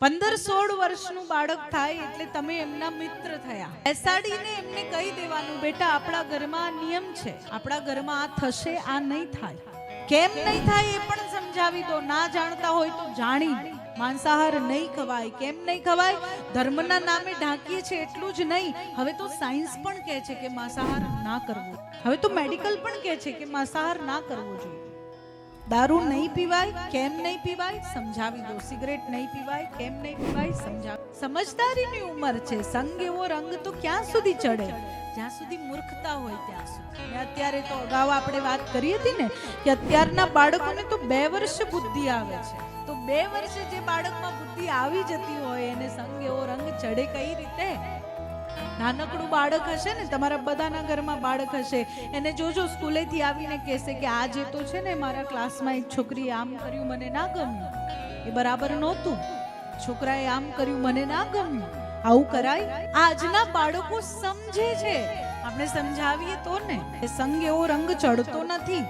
15-16 વર્ષનું બાળક થાય એટલે તમે એમના મિત્ર થયા. બેસાડીને એમને કહી દેવાનું, બેટા આપણા ઘરમાં નિયમ છે, આપણા ઘરમાં આ થશે, આ નહીં થાય. કેમ નહીં થાય એ પણ સમજાવી દો. ના જાણતા હોય તો જાણી, માંસાહાર નહીં ખવાય. કેમ નહીં ખવાય? ધર્મના નામે ઢાંકીએ છે એટલું જ નહીં, હવે તો સાયન્સ પણ કહે છે કે માંસાહાર ના કરવો. હવે તો મેડિકલ પણ કહે છે કે માંસાહાર ના કરવો જોઈએ. દારૂ નહીં પીવાય, કેમ નહીં પીવાય સમજાવી દો. સિગરેટ નહીં પીવાય, કેમ નહીં પીવાય સમજાવી. સમજદારીની ઉંમર છે. સંગ એવો રંગ તો ક્યાં સુધી ચડે? જ્યાં સુધી મૂર્ખતા હોય ત્યાં સુધી. અત્યારે તો અગાઉ આપણે વાત કરી હતી ને કે અત્યારના બાળકોને તો 2 વર્ષે બુદ્ધિ આવે છે. તો 2 વર્ષે જે બાળકમાં બુદ્ધિ આવી જતી હોય એને સંગ એવો રંગ ચડે કઈ રીતે? નાનકડું બાળક હશે ને, તમારા બધાના ઘરમાં બાળક હશે, એને જોજો સ્કૂલેથી આવીને કહેશે કે આજે તો છે ને મારા ક્લાસમાં એક છોકરીએ આમ કર્યું, મને ના ગમ્યું, એ બરાબર નહોતું, છોકરાએ આમ કર્યું, મને ના ગમ્યું. આવું કરાય? આજના બાળકો સમજે છે, આપણે સમજાવીએ તો ને. સંગ એવો રંગ ચડતો નથી.